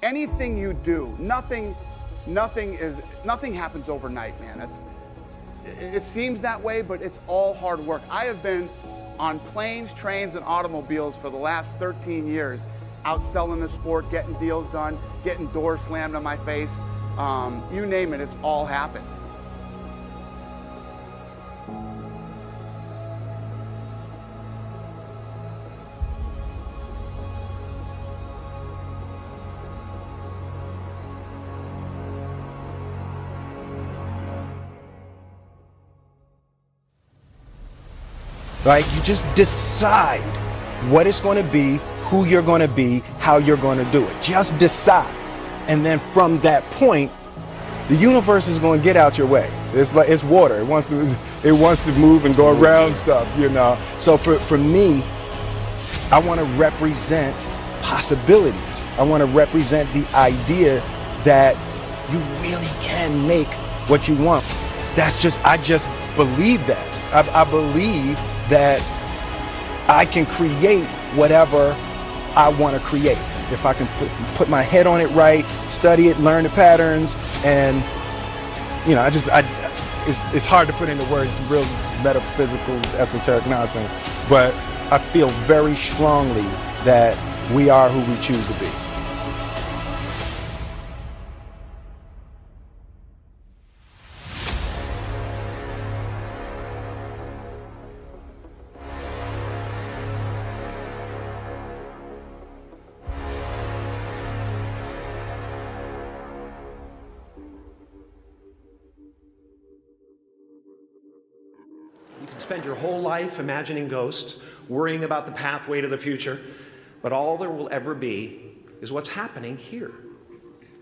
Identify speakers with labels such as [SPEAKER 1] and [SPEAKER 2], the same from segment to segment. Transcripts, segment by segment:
[SPEAKER 1] Anything you do, nothing happens overnight, man. It seems that way, but it's all hard work. I have been on planes, trains, and automobiles for the last 13 years, out selling the sport, getting deals done, getting doors slammed on my face. You name it, it's all happened.
[SPEAKER 2] Right? You just decide what it's going to be, who you're going to be, how you're going to do it. Just decide. And then from that point, the universe is going to get out your way. It's like it's water. It wants to move and go around stuff, you know. So for me, I want to represent possibilities. I want to represent the idea that you really can make what you want. I just believe that. I believe that I can create whatever I want to create. If I can put my head on it right, study it, learn the patterns, and you know, it's hard to put into words, some real metaphysical, esoteric nonsense, but I feel very strongly that we are who we choose to be.
[SPEAKER 3] You can spend your whole life imagining ghosts, worrying about the pathway to the future, but all there will ever be is what's happening here,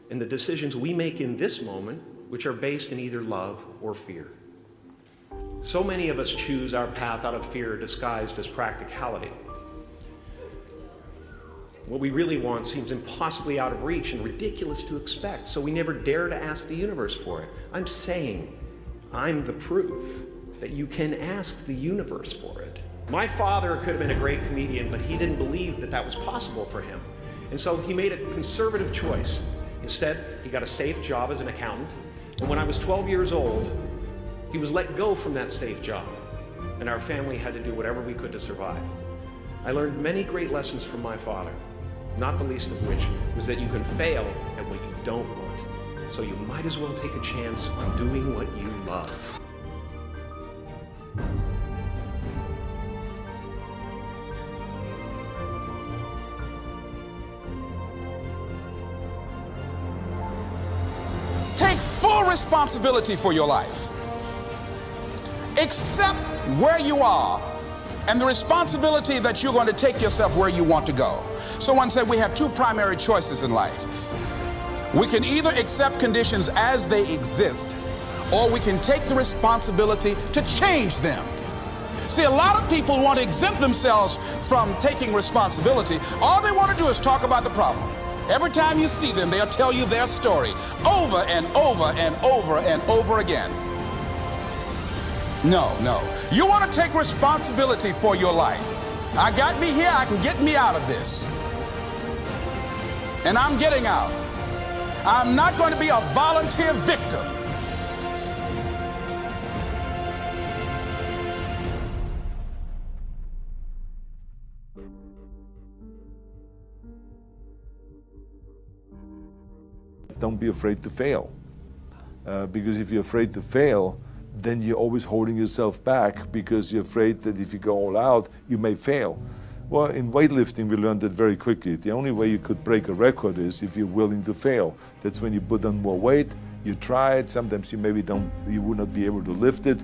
[SPEAKER 3] and the decisions we make in this moment, which are based in either love or fear. So many of us choose our path out of fear disguised as practicality. What we really want seems impossibly out of reach and ridiculous to expect, so we never dare to ask the universe for it. I'm saying I'm the proof that you can ask the universe for it. My father could have been a great comedian, but he didn't believe that that was possible for him. And so he made a conservative choice. Instead, he got a safe job as an accountant. And when I was 12 years old, he was let go from that safe job. And our family had to do whatever we could to survive. I learned many great lessons from my father, not the least of which was that you can fail at what you don't want. So you might as well take a chance on doing what you love.
[SPEAKER 4] Take full responsibility for your life. Accept where you are and the responsibility that you're going to take yourself where you want to go. Someone said we have two primary choices in life. We can either accept conditions as they exist, or we can take the responsibility to change them. See, a lot of people want to exempt themselves from taking responsibility. All they want to do is talk about the problem. Every time you see them, they'll tell you their story over and over and over and over again. No. You want to take responsibility for your life. I got me here, I can get me out of this. And I'm getting out. I'm not going to be a volunteer victim.
[SPEAKER 5] Don't be afraid to fail. Because if you're afraid to fail, then you're always holding yourself back because you're afraid that if you go all out, you may fail. Well, in weightlifting, we learned that very quickly. The only way you could break a record is if you're willing to fail. That's when you put on more weight, you try it, sometimes you would not be able to lift it,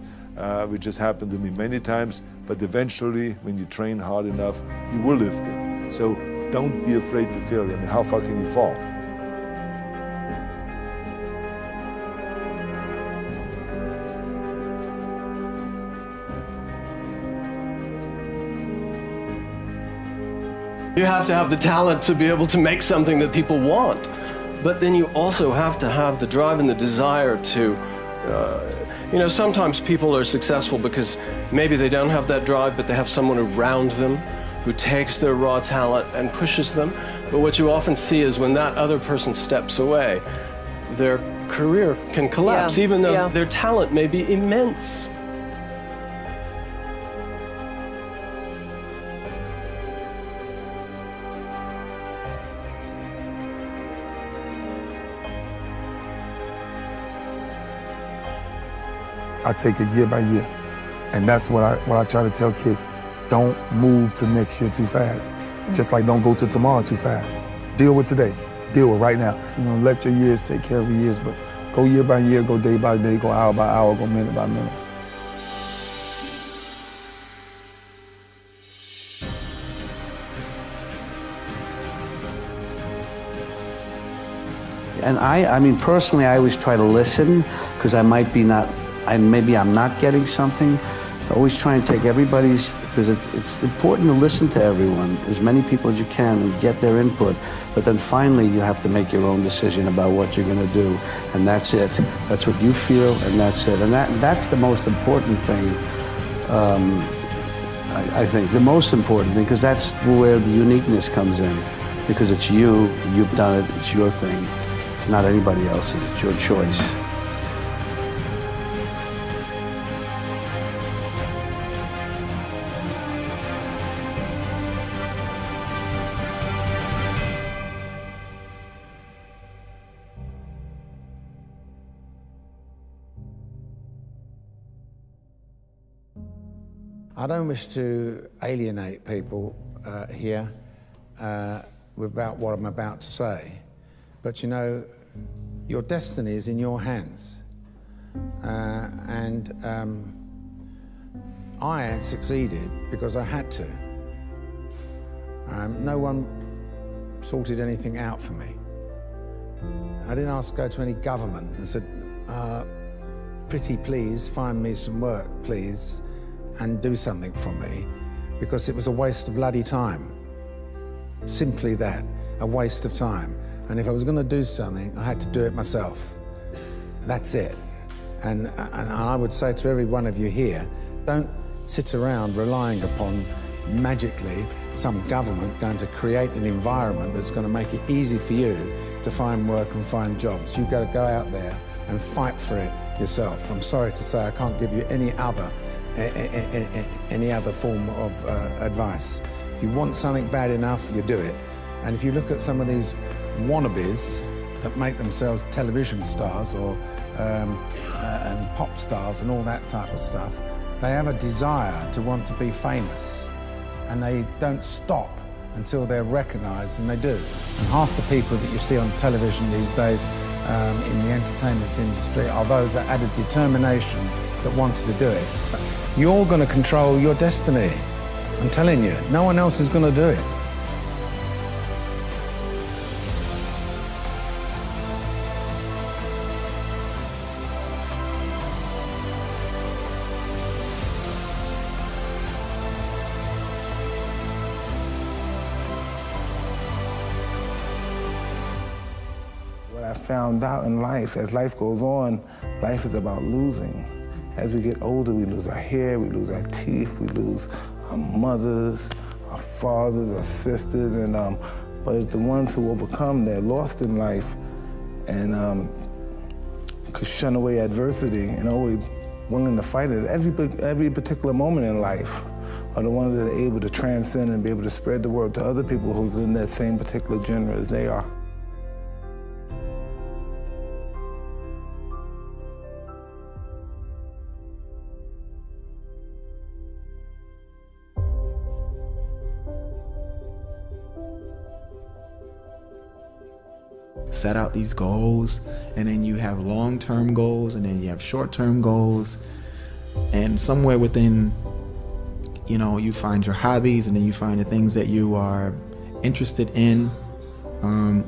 [SPEAKER 5] which has happened to me many times, but eventually, when you train hard enough, you will lift it. So don't be afraid to fail. I mean, how far can you fall?
[SPEAKER 6] You have to have the talent to be able to make something that people want. But then you also have to have the drive and the desire to, sometimes people are successful because maybe they don't have that drive, but they have someone around them who takes their raw talent and pushes them. But what you often see is when that other person steps away, their career can collapse, even though their talent may be immense.
[SPEAKER 7] I take it year by year. And that's what I try to tell kids. Don't move to next year too fast. Just like don't go to tomorrow too fast. Deal with today. Deal with right now. You know, let your years take care of your years, but go year by year, go day by day, go hour by hour, go minute by minute.
[SPEAKER 8] And I mean, personally, I always try to listen because maybe I'm not getting something. I always try and take everybody's, because it's important to listen to everyone, as many people as you can, and get their input. But then finally, you have to make your own decision about what you're going to do, and that's it. That's what you feel, and that's it. And that's the most important thing. I think the most important thing, because that's where the uniqueness comes in, because it's you. You've done it. It's your thing. It's not anybody else's. It's your choice.
[SPEAKER 9] I don't wish to alienate people here about what I'm about to say, but you know, your destiny is in your hands. I succeeded because I had to. No one sorted anything out for me. I didn't ask to go to any government and said, pretty please find me some work, please, and do something for me, because it was a waste of bloody time. Simply that, a waste of time. And if I was going to do something, I had to do it myself. That's it. And I would say to every one of you here, don't sit around relying upon magically some government going to create an environment that's going to make it easy for you to find work and find jobs. You've got to go out there and fight for it yourself. I'm sorry to say I can't give you any other form of advice. If you want something bad enough, you do it. And if you look at some of these wannabes that make themselves television stars or and pop stars and all that type of stuff, they have a desire to want to be famous, and they don't stop until they're recognized, and they do. And half the people that you see on television these days in the entertainment industry are those that had a determination that wanted to do it. You're going to control your destiny. I'm telling you, no one else is going to do it.
[SPEAKER 10] What I found out in life, as life goes on, life is about losing. As we get older, we lose our hair, we lose our teeth, we lose our mothers, our fathers, our sisters, and but it's the ones who overcome their lost in life and could shun away adversity and always willing to fight it every particular moment in life are the ones that are able to transcend and be able to spread the word to other people who's in that same particular genre as they are.
[SPEAKER 11] Set out these goals, and then you have long-term goals, and then you have short-term goals, and somewhere within, you know, you find your hobbies, and then you find the things that you are interested in,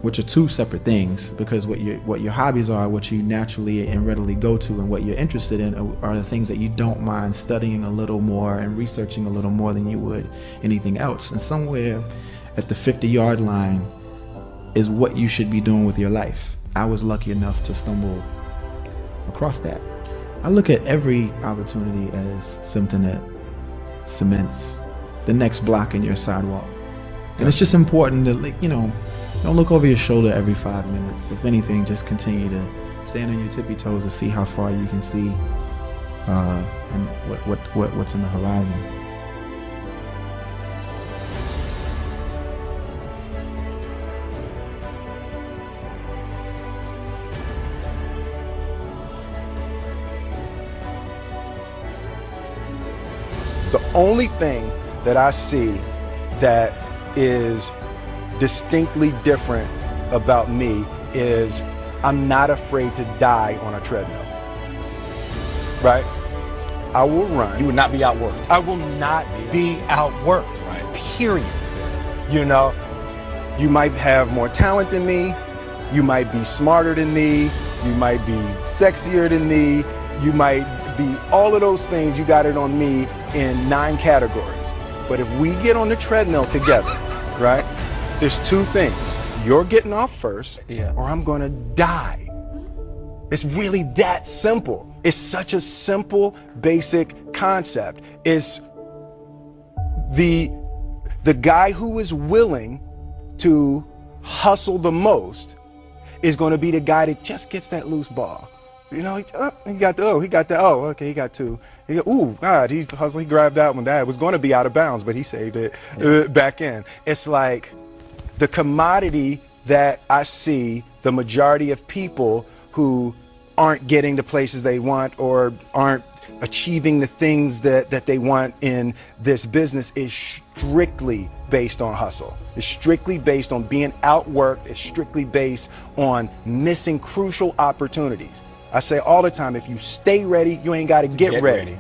[SPEAKER 11] which are two separate things, because what your hobbies are, what you naturally and readily go to, and what you're interested in are the things that you don't mind studying a little more and researching a little more than you would anything else. And somewhere at the 50-yard line is what you should be doing with your life. I was lucky enough to stumble across that. I look at every opportunity as something that cements the next block in your sidewalk. And it's just important to, like, you know, don't look over your shoulder every 5 minutes. If anything, just continue to stand on your tippy toes to see how far you can see and what's in the horizon.
[SPEAKER 2] The only thing that I see that is distinctly different about me is I'm not afraid to die on a treadmill, right? I will run.
[SPEAKER 12] You would not be outworked.
[SPEAKER 2] I will not be outworked,
[SPEAKER 12] right?
[SPEAKER 2] Period. You know, you might have more talent than me, you might be smarter than me, you might be sexier than me, you might be all of those things. You got it on me in 9 categories. But if we get on the treadmill together, right, there's 2 things. You're getting off first, or I'm gonna die. It's really that simple. It's such a simple, basic concept. It's the guy who is willing to hustle the most is gonna be the guy that just gets that loose ball. You know, he got 2. Ooh, God, he hustled, he grabbed that one. That was going to be out of bounds, but he saved it back in. It's like the commodity that I see the majority of people who aren't getting the places they want or aren't achieving the things that they want in this business is strictly based on hustle. It's strictly based on being outworked. It's strictly based on missing crucial opportunities. I say all the time, if you stay ready, you ain't got to get ready.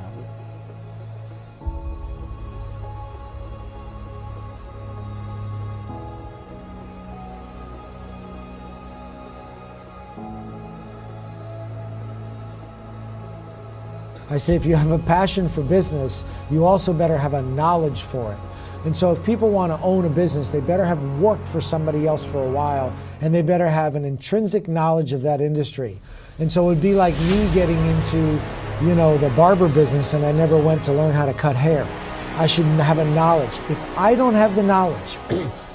[SPEAKER 13] I say if you have a passion for business, you also better have a knowledge for it. And so if people want to own a business, they better have worked for somebody else for a while, and they better have an intrinsic knowledge of that industry. And so it would be like me getting into, you know, the barber business and I never went to learn how to cut hair. I should have a knowledge. If I don't have the knowledge,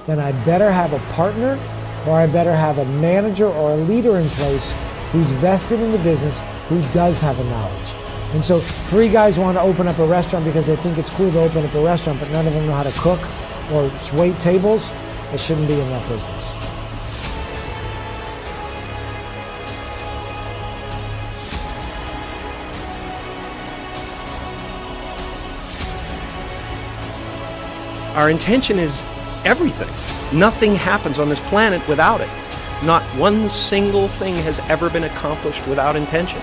[SPEAKER 13] then I better have a partner, or I better have a manager or a leader in place who's vested in the business, who does have a knowledge. And so 3 guys want to open up a restaurant because they think it's cool to open up a restaurant, but none of them know how to cook or wait tables. They shouldn't be in that business.
[SPEAKER 3] Our intention is everything. Nothing happens on this planet without it. Not one single thing has ever been accomplished without intention.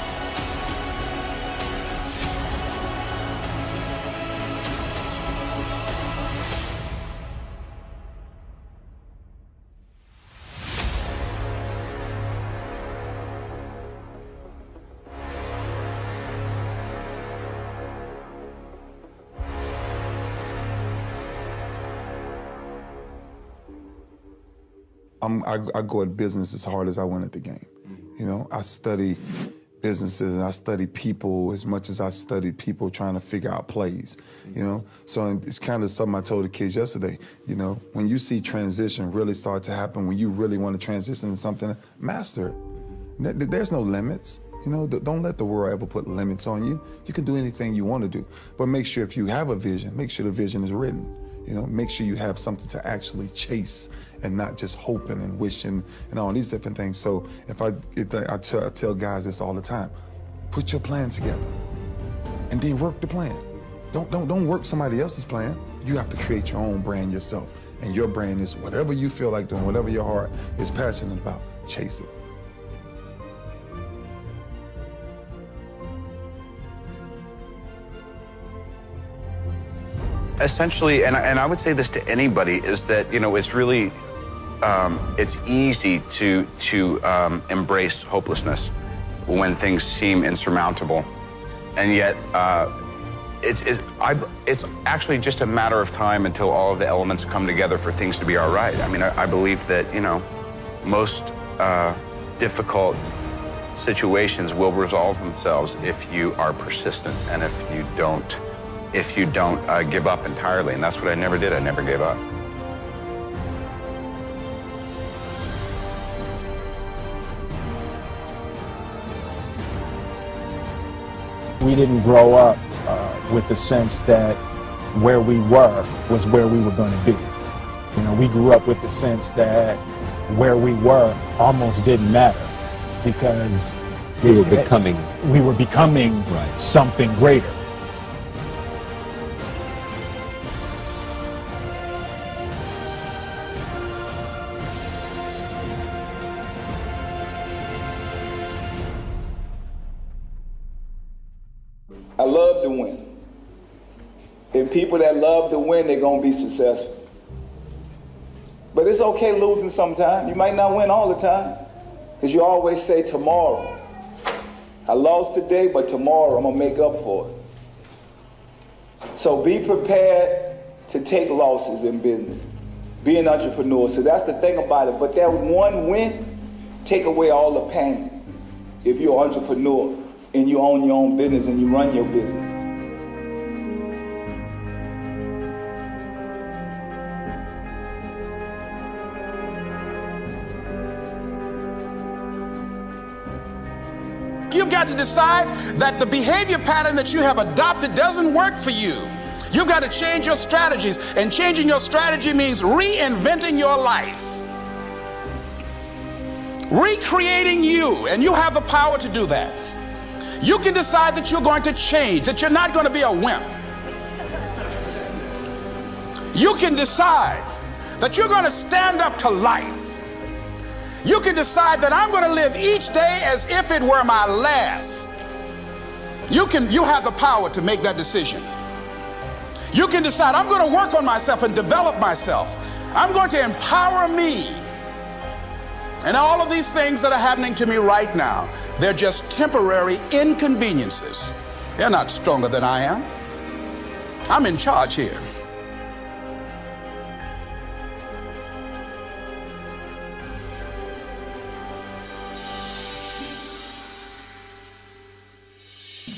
[SPEAKER 7] I go at business as hard as I went at the game. You know, I study businesses and I study people as much as I studied people trying to figure out plays, you know? So it's kind of something I told the kids yesterday, you know, when you see transition really start to happen, when you really want to transition into something, master it. There's no limits. You know, don't let the world ever put limits on you. You can do anything you want to do, but make sure if you have a vision, make sure the vision is written. You know, make sure you have something to actually chase and not just hoping and wishing and all these different things. So I tell guys this all the time, put your plan together and then work the plan. Don't work somebody else's plan. You have to create your own brand yourself. And your brand is whatever you feel like doing, whatever your heart is passionate about, chase it.
[SPEAKER 14] Essentially, and I would say this to anybody, is that, you know, it's really, it's easy to embrace hopelessness when things seem insurmountable. And yet, it's actually just a matter of time until all of the elements come together for things to be all right. I mean, I believe that, you know, most difficult situations will resolve themselves if you are persistent and if you don't if you don't give up entirely. And that's what I never did. I never gave up.
[SPEAKER 2] We didn't grow up with the sense that where we were was where we were going to be. You know, we grew up with the sense that where we were almost didn't matter because we were becoming something greater.
[SPEAKER 10] I love to win. And people that love to win, they're going to be successful. But it's okay losing sometime. You might not win all the time, because you always say tomorrow. I lost today, but tomorrow I'm going to make up for it. So be prepared to take losses in business. Be an entrepreneur. So that's the thing about it. But that one win, take away all the pain if you're an entrepreneur and you own your own business and you run your business.
[SPEAKER 4] You've got to decide that the behavior pattern that you have adopted doesn't work for you. You've got to change your strategies, and changing your strategy means reinventing your life. Recreating you, and you have the power to do that. You can decide that you're going to change, that you're not going to be a wimp. You can decide that you're going to stand up to life. You can decide that I'm going to live each day as if it were my last. You have the power to make that decision. You can decide I'm going to work on myself and develop myself. I'm going to empower me. And all of these things that are happening to me right now, they're just temporary inconveniences. They're not stronger than I am. I'm in charge here.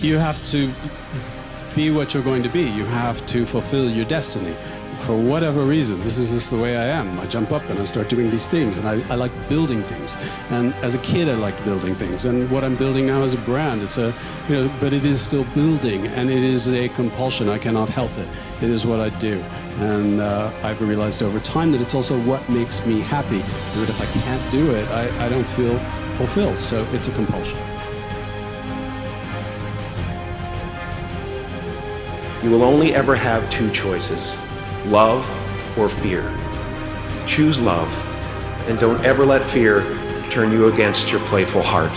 [SPEAKER 12] You have to be what you're going to be. You have to fulfill your destiny. For whatever reason, this is just the way I am. I jump up and I start doing these things, and I like building things. And as a kid, I liked building things. And what I'm building now is a brand. It's a, but it is still building, and it is a compulsion. I cannot help it. It is what I do. And I've realized over time that it's also what makes me happy. That if I can't do it, I don't feel fulfilled. So it's a compulsion.
[SPEAKER 3] You will only ever have two choices, love or fear. Choose love, and don't ever let fear turn you against your playful heart.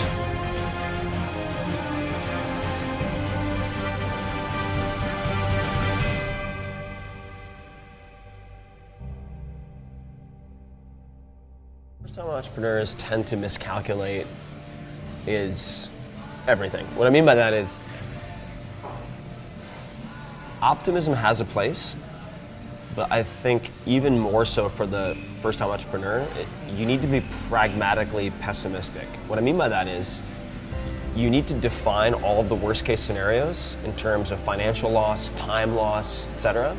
[SPEAKER 15] First-time entrepreneurs tend to miscalculate is everything. What I mean by that is optimism has a place, but I think even more so for the first-time entrepreneur, you need to be pragmatically pessimistic. What I mean by that is you need to define all of the worst-case scenarios in terms of financial loss, time loss, etc.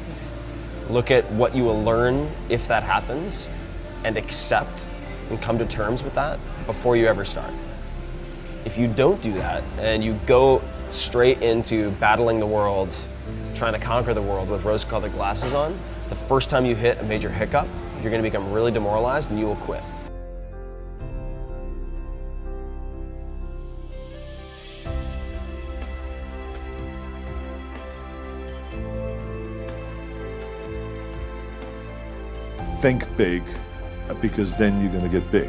[SPEAKER 15] Look at what you will learn if that happens and accept and come to terms with that before you ever start. If you don't do that and you go straight into battling the world, trying to conquer the world with rose-colored glasses on, the first time you hit a major hiccup, you're going to become really demoralized and you will quit.
[SPEAKER 5] Think big, because then you're going to get big.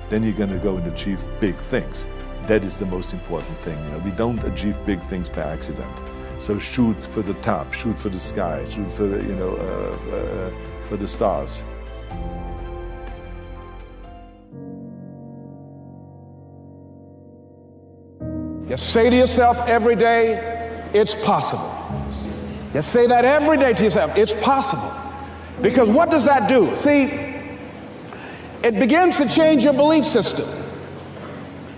[SPEAKER 5] Then you're going to go and achieve big things. That is the most important thing. We don't achieve big things by accident. So shoot for the top, shoot for the sky, shoot for the, for the stars.
[SPEAKER 4] You say to yourself every day, it's possible. You say that every day to yourself, it's possible. Because what does that do? See, it begins to change your belief system.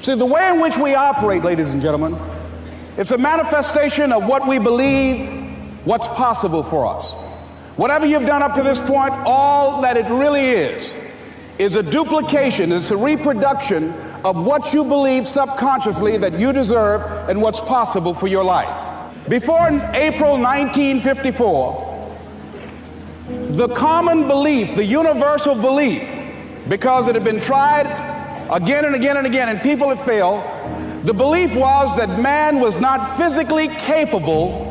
[SPEAKER 4] See, the way in which we operate, ladies and gentlemen, it's a manifestation of what we believe what's possible for us. Whatever you've done up to this point, all that it really is a duplication, it's a reproduction of what you believe subconsciously that you deserve and what's possible for your life. Before April 1954, the common belief, the universal belief, because it had been tried again and again and again and people had failed, the belief was that man was not physically capable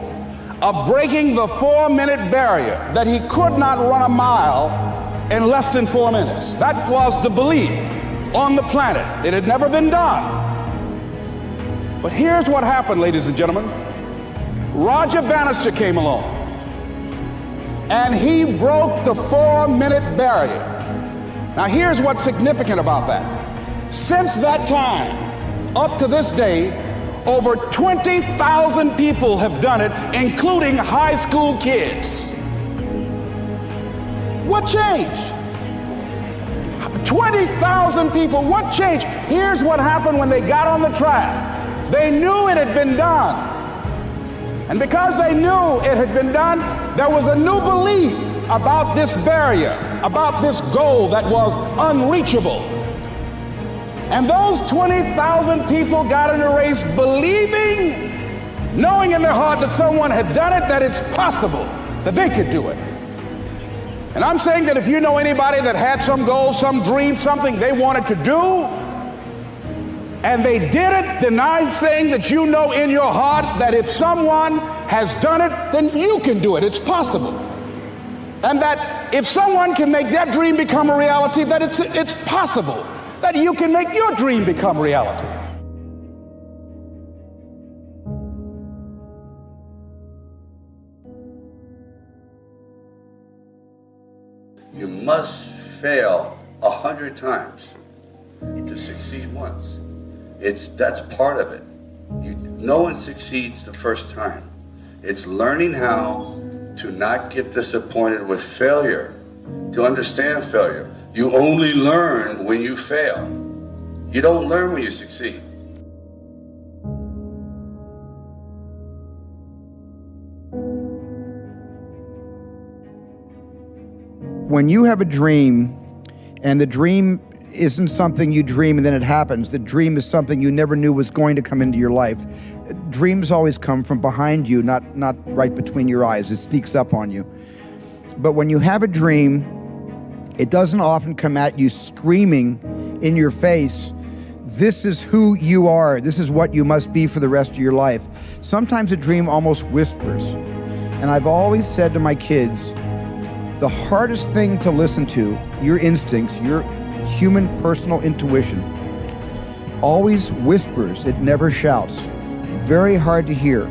[SPEAKER 4] of breaking the 4-minute barrier, that he could not run a mile in less than 4 minutes. That was the belief on the planet. It had never been done. But here's what happened, ladies and gentlemen. Roger Bannister came along, and he broke the 4-minute barrier. Now here's what's significant about that. Since that time, up to this day, over 20,000 people have done it, including high school kids. What changed? 20,000 people, what changed? Here's what happened when they got on the track. They knew it had been done. And because they knew it had been done, there was a new belief about this barrier, about this goal that was unreachable. And those 20,000 people got in a race believing, knowing in their heart that someone had done it, that it's possible, that they could do it. And I'm saying that if you know anybody that had some goal, some dream, something they wanted to do, and they did it, then I'm saying that you know in your heart that if someone has done it, then you can do it. It's possible. And that if someone can make their dream become a reality, that it's possible that you can make your dream become reality.
[SPEAKER 16] You must fail 100 times to succeed once. That's part of it. No one succeeds the first time. It's learning how to not get disappointed with failure, to understand failure. You only learn when you fail. You don't learn when you succeed.
[SPEAKER 17] When you have a dream, and the dream isn't something you dream and then it happens, the dream is something you never knew was going to come into your life. Dreams always come from behind you, not right between your eyes. It sneaks up on you. But when you have a dream, it doesn't often come at you screaming in your face, this is who you are, this is what you must be for the rest of your life. Sometimes a dream almost whispers. And I've always said to my kids, the hardest thing to listen to, your instincts, your human personal intuition, always whispers, it never shouts. Very hard to hear.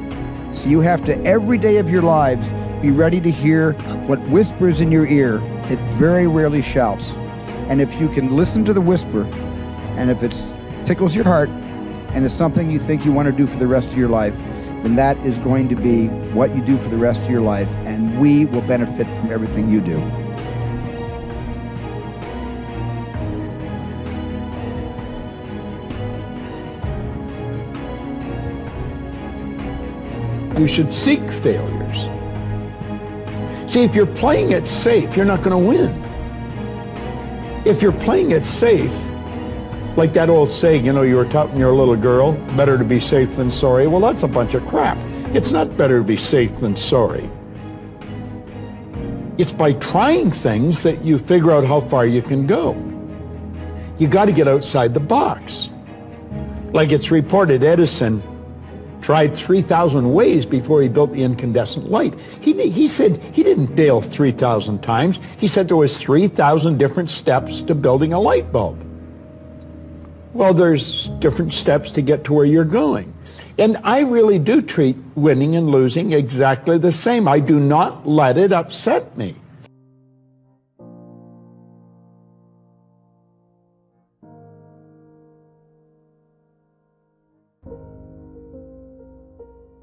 [SPEAKER 17] So you have to, every day of your lives, be ready to hear what whispers in your ear. It very rarely shouts. And if you can listen to the whisper, and if it tickles your heart, and it's something you think you want to do for the rest of your life, then that is going to be what you do for the rest of your life, and we will benefit from everything you do.
[SPEAKER 18] You should seek failures. See, if you're playing it safe, you're not going to win. If you're playing it safe, like that old saying, you know, you were taught when you're a little girl, better to be safe than sorry. Well, that's a bunch of crap. It's not better to be safe than sorry. It's by trying things that you figure out how far you can go. You got to get outside the box. Like it's reported, Edison tried 3,000 ways before he built the incandescent light. He said he didn't fail 3,000 times. He said there was 3,000 different steps to building a light bulb. Well, there's different steps to get to where you're going. And I really do treat winning and losing exactly the same. I do not let it upset me.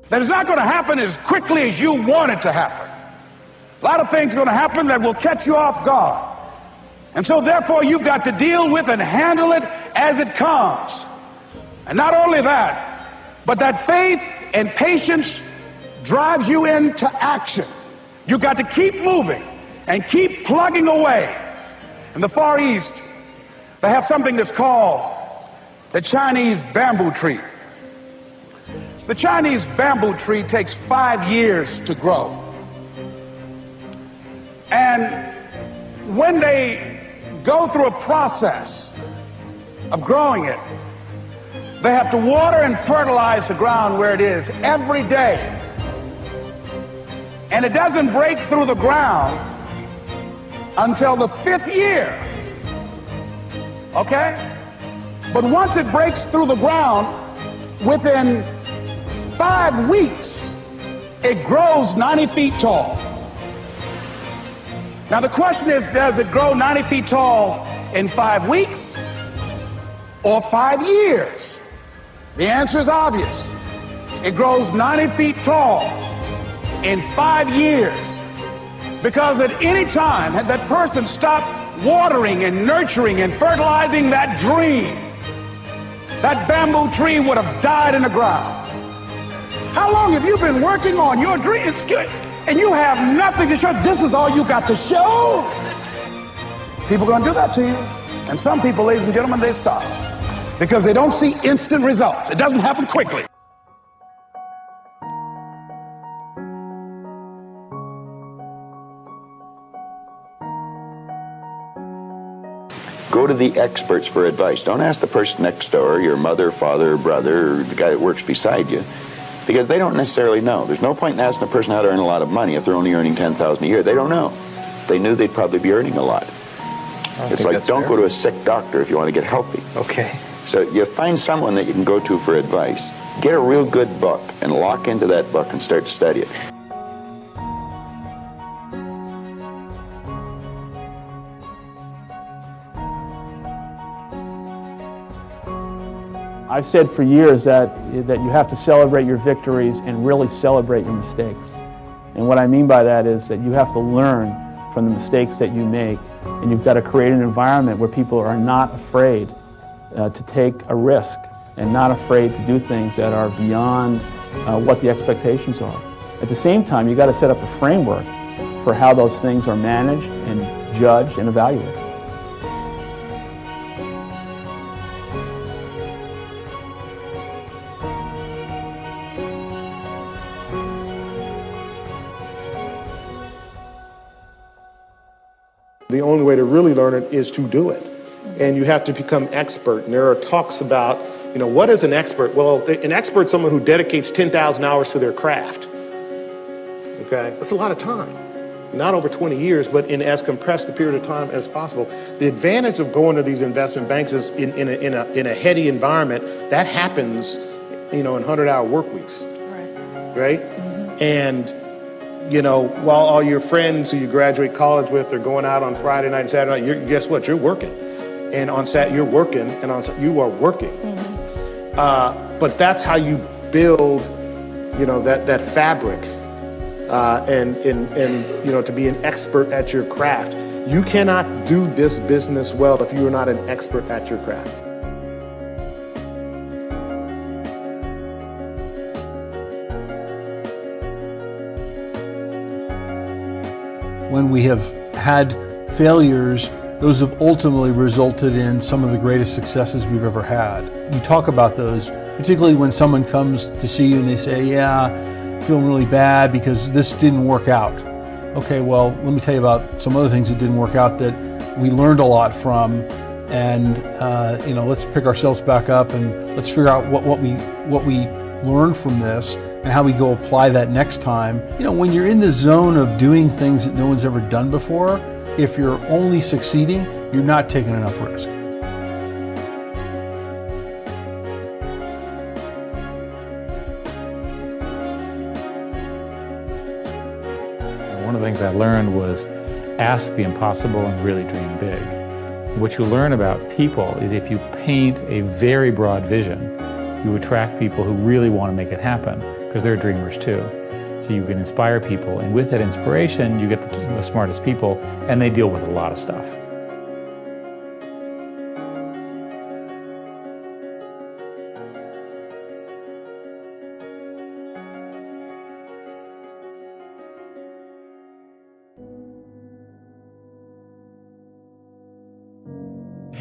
[SPEAKER 4] That is not going to happen as quickly as you want it to happen. A lot of things are going to happen that will catch you off guard. And so therefore you've got to deal with and handle it as it comes. And not only that, but that faith and patience drives you into action. You got to keep moving and keep plugging away. In the Far East, they have something that's called the Chinese bamboo tree. The Chinese bamboo tree takes 5 years to grow. And when they go through a process of growing it, they have to water and fertilize the ground where it is every day. And it doesn't break through the ground until the 5th year. Okay? But once it breaks through the ground, within 5 weeks, it grows 90 feet tall. Now the question is, does it grow 90 feet tall in 5 weeks or 5 years? The answer is obvious. It grows 90 feet tall in 5 years. Because at any time, had that person stopped watering and nurturing and fertilizing that dream, that bamboo tree would have died in the ground. How long have you been working on your dream? And you have nothing to show. This is all you got to show. People are going to do that to you. And some people, ladies and gentlemen, they stop because they don't see instant results. It doesn't happen quickly.
[SPEAKER 19] Go to the experts for advice. Don't ask the person next door, your mother, father, brother, or the guy that works beside you, because they don't necessarily know. There's no point in asking a person how to earn a lot of money if they're only earning $10,000 a year. They don't know. If they knew, they'd probably be earning a lot. It's like, don't go to a sick doctor if you want to get healthy.
[SPEAKER 20] Okay.
[SPEAKER 19] So you find someone that you can go to for advice. Get a real good book and lock into that book and start to study it.
[SPEAKER 20] I've said for years that you have to celebrate your victories and really celebrate your mistakes. And what I mean by that is that you have to learn from the mistakes that you make, and you've got to create an environment where people are not afraid to take a risk and not afraid to do things that are beyond what the expectations are. At the same time, you've got to set up a framework for how those things are managed and judged and evaluated.
[SPEAKER 21] The only way to really learn it is to do it. And you have to become expert. And there are talks about, what is an expert? Well, an expert is someone who dedicates 10,000 hours to their craft. Okay? That's a lot of time. Not over 20 years, but in as compressed a period of time as possible. The advantage of going to these investment banks is in a heady environment, that happens, in 100-hour work weeks. Right? Mm-hmm. And while all your friends who you graduate college with are going out on Friday night and Saturday night, guess what? You're working. And on Saturday, you're working, and on Saturday, you are working. Mm-hmm. But that's how you build, that fabric, and to be an expert at your craft. You cannot do this business well if you are not an expert at your craft.
[SPEAKER 22] When we have had failures, those have ultimately resulted in some of the greatest successes we've ever had. You talk about those, particularly when someone comes to see you and they say, yeah, feeling really bad because this didn't work out. Okay, well, let me tell you about some other things that didn't work out that we learned a lot from, and let's pick ourselves back up and let's figure out what we learned from this and how we go apply that next time. When you're in the zone of doing things that no one's ever done before, if you're only succeeding, you're not taking enough risk.
[SPEAKER 23] One of the things I learned was ask the impossible and really dream big. What you learn about people is if you paint a very broad vision, you attract people who really want to make it happen, because they're dreamers too. So you can inspire people, and with that inspiration, you get the smartest people, and they deal with a lot of stuff.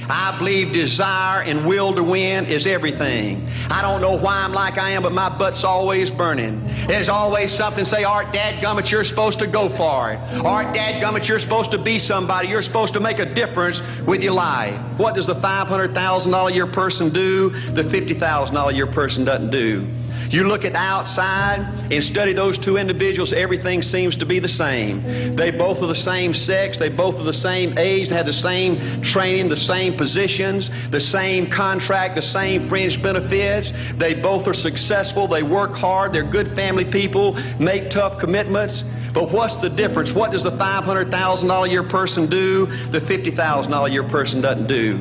[SPEAKER 1] I believe desire and will to win is everything. I don't know why I'm like I am, but my butt's always burning. There's always something say, Art, dadgummit, you're supposed to go for it. Art, dadgummit, you're supposed to be somebody. You're supposed to make a difference with your life. What does the $500,000 a year person do? The $50,000 a year person doesn't do. You look at the outside and study those two individuals, everything seems to be the same. They both are the same sex, they both are the same age, they have the same training, the same positions, the same contract, the same fringe benefits. They both are successful, they work hard, they're good family people, make tough commitments. But what's the difference? What does the $500,000 a year person do? The $50,000 a year person doesn't do.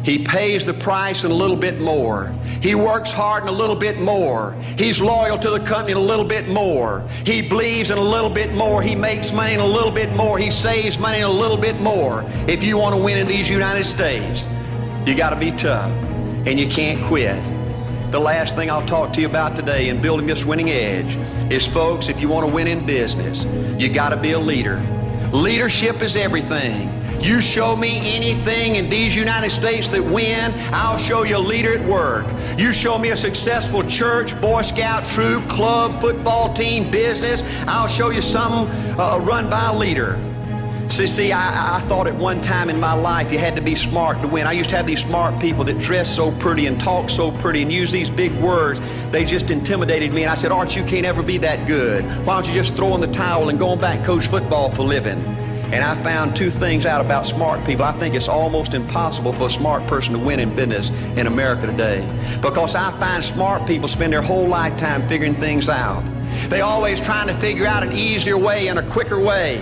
[SPEAKER 1] He pays the price and a little bit more. He works hard and a little bit more. He's loyal to the company and a little bit more. He believes in a little bit more. He makes money and a little bit more. He saves money and a little bit more. If you want to win in these United States, you got to be tough and you can't quit. The last thing I'll talk to you about today in building this winning edge is, folks, if you want to win in business, you got to be a leader. Leadership is everything. You show me anything in these United States that win, I'll show you a leader at work. You show me a successful church, Boy Scout troop, club, football team, business, I'll show you something run by a leader. See, I thought at one time in my life you had to be smart to win. I used to have these smart people that dress so pretty and talk so pretty and use these big words. They just intimidated me, and I said, Art, you can't ever be that good. Why don't you just throw in the towel and go on back and coach football for a living? And I found two things out about smart people. I think it's almost impossible for a smart person to win in business in America today. Because I find smart people spend their whole lifetime figuring things out. They're always trying to figure out an easier way and a quicker way.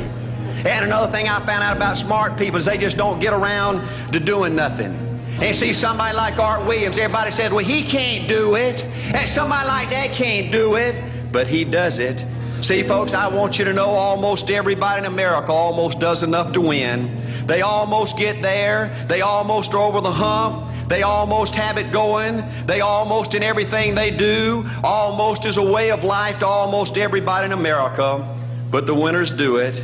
[SPEAKER 1] And another thing I found out about smart people is they just don't get around to doing nothing. And see, somebody like Art Williams, everybody says, well, he can't do it. And somebody like that can't do it, but he does it. See, folks, I want you to know almost everybody in America almost does enough to win. They almost get there. They almost are over the hump. They almost have it going. They almost, in everything they do, almost is a way of life to almost everybody in America. But the winners do it.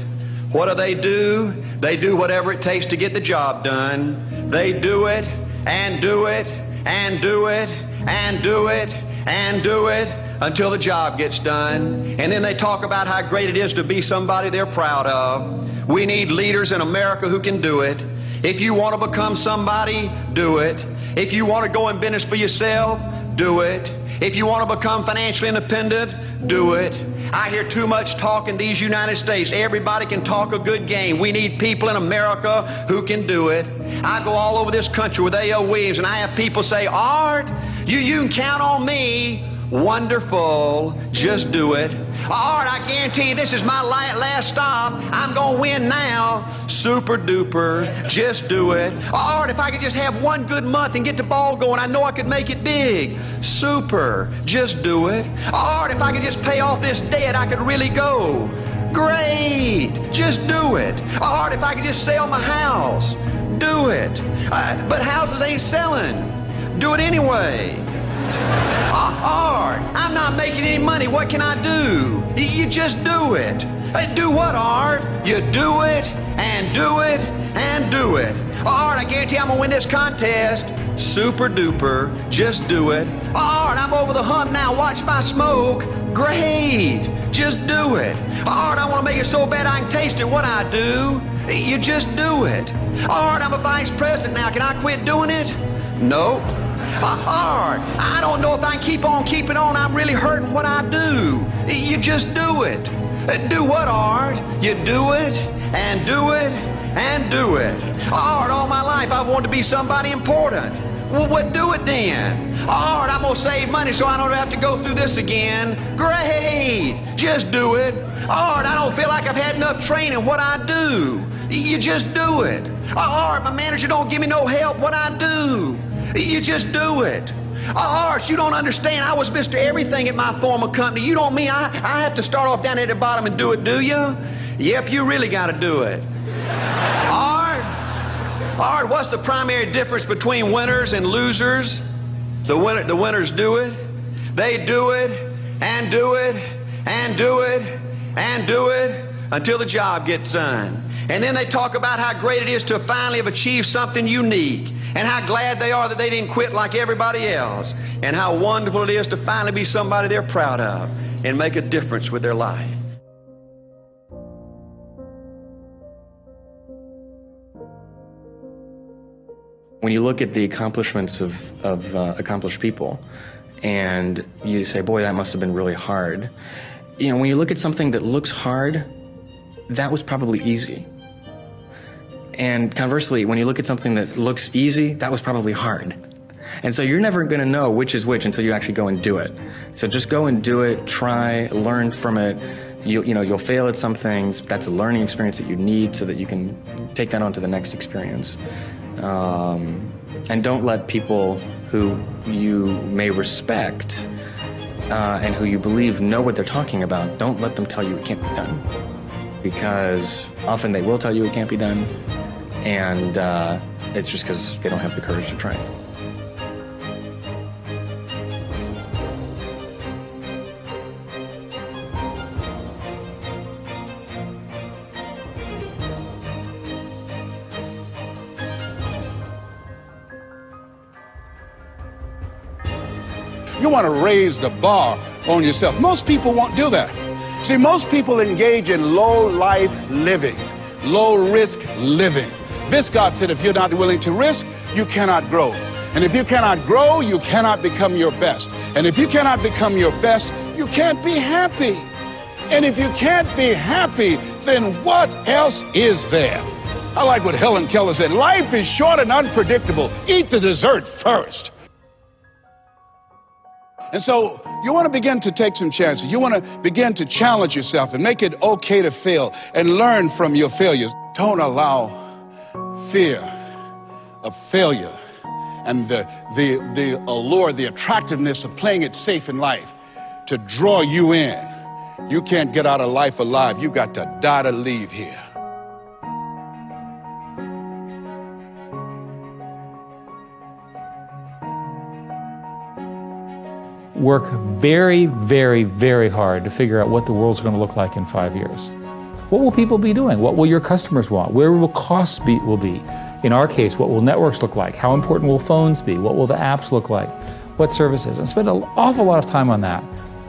[SPEAKER 1] What do? They do whatever it takes to get the job done. They do it and do it and do it and do it and do it until the job gets done. And then they talk about how great it is to be somebody they're proud of. We need leaders in America who can do it. If you want to become somebody, do it. If you want to go in business for yourself, do it. If you want to become financially independent, do it. I hear too much talk in these United States. Everybody can talk a good game. We need people in America who can do it. I go all over this country with A.L. Williams, and I have people say, Art, you can count on me. Wonderful. Just do it. Art, I guarantee you this is my last stop. I'm going to win now. Super duper. Just do it. Art, if I could just have one good month and get the ball going, I know I could make it big. Super. Just do it. Art, if I could just pay off this debt, I could really go. Great. Just do it. Art, if I could just sell my house. Do it. But houses ain't selling. Do it anyway. Art, I'm not making any money. What can I do? You just do it. Do what, Art? You do it and do it and do it. Art, I guarantee I'm gonna win this contest. Super duper. Just do it. Art, I'm over the hump now. Watch my smoke. Great. Just do it. Art, I want to make it so bad I can taste it. What I do? You just do it. Art, I'm a vice president now. Can I quit doing it? Nope. Art, I don't know if I can keep on keeping on. I'm really hurting. What I do? You just do it. Do what, Art? You do it and do it and do it. Art, all my life I've wanted to be somebody important. Well, what do it then? Art, I'm going to save money so I don't have to go through this again. Great. Just do it. Art, I don't feel like I've had enough training. What I do? You just do it. Art, my manager don't give me no help. What I do? You just do it. Art, you don't understand. I was Mr. Everything at my former company. You don't mean I have to start off down at the bottom and do it, do you? Yep, you really got to do it. Art, what's the primary difference between winners and losers? The winners do it. They do it and do it and do it and do it until the job gets done. And then they talk about how great it is to finally have achieved something unique, and how glad they are that they didn't quit like everybody else, and how wonderful it is to finally be somebody they're proud of and make a difference with their life.
[SPEAKER 6] When you look at the accomplishments of accomplished people, and you say, boy, that must have been really hard. You know, when you look at something that looks hard, that was probably easy. And conversely, when you look at something that looks easy, that was probably hard. And so you're never gonna know which is which until you actually go and do it. So just go and do it, try, learn from it. You'll fail at some things. That's a learning experience that you need so that you can take that on to the next experience. And don't let people who you may respect and who you believe know what they're talking about, don't let them tell you it can't be done. Because often they will tell you it can't be done, and it's just because they don't have the courage to try it.
[SPEAKER 4] You want to raise the bar on yourself. Most people won't do that. See, most people engage in low-life living, low-risk living. Viscott said if you're not willing to risk, you cannot grow. And if you cannot grow, you cannot become your best. And if you cannot become your best, you can't be happy. And if you can't be happy, then what else is there? I like what Helen Keller said, life is short and unpredictable. Eat the dessert first. And so you want to begin to take some chances. You want to begin to challenge yourself and make it okay to fail and learn from your failures. Don't allow fear of failure and the allure, the attractiveness of playing it safe in life to draw you in. You can't get out of life alive. You got to die to leave here.
[SPEAKER 23] Work very, very, very hard to figure out what the world's going to look like in 5 years. What will people be doing? What will your customers want? Where will costs will be? In our case, what will networks look like? How important will phones be? What will the apps look like? What services? And spend an awful lot of time on that.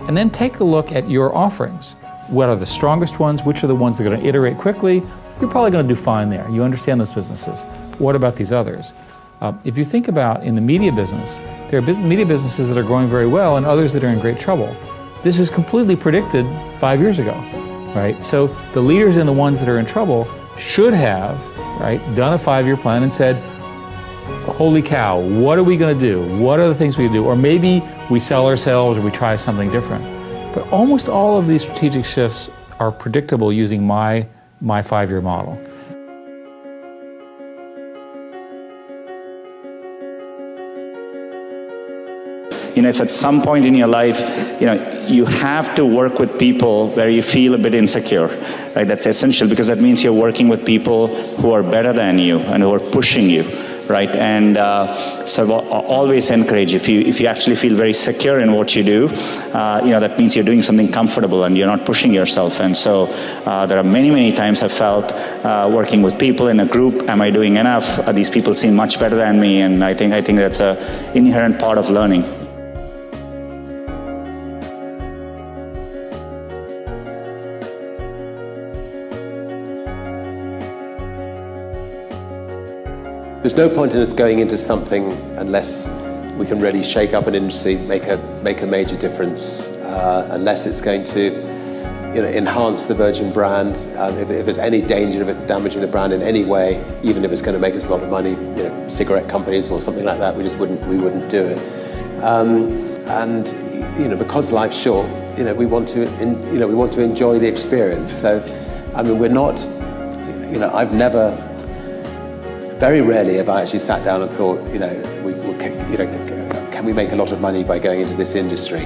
[SPEAKER 23] And then take a look at your offerings. What are the strongest ones? Which are the ones that are going to iterate quickly? You're probably going to do fine there. You understand those businesses. What about these others? If you think about in the media business, there are media businesses that are growing very well and others that are in great trouble. This was completely predicted 5 years ago, right? So the leaders in the ones that are in trouble should have, right, done a 5-year plan and said, holy cow, what are we going to do? What are the things we can do? Or maybe we sell ourselves or we try something different. But almost all of these strategic shifts are predictable using my 5-year model.
[SPEAKER 8] You know, if at some point in your life, you know, you have to work with people where you feel a bit insecure, right? That's essential because that means you're working with people who are better than you and who are pushing you, right? And so always encourage, if you actually feel very secure in what you do, you know, that means you're doing something comfortable and you're not pushing yourself. And so there are many, many times I've felt working with people in a group, am I doing enough? These people seem much better than me, and I think that's an inherent part of learning.
[SPEAKER 9] There's no point in us going into something unless we can really shake up an industry, make a major difference, unless it's going to, you know, enhance the Virgin brand. If there's any danger of it damaging the brand in any way, even if it's going to make us a lot of money, you know, cigarette companies or something like that, we wouldn't do it. And you know, because life's short, you know, we want to enjoy the experience. So, I mean, we're not, you know, very rarely have I actually sat down and thought, you know, can we make a lot of money by going into this industry?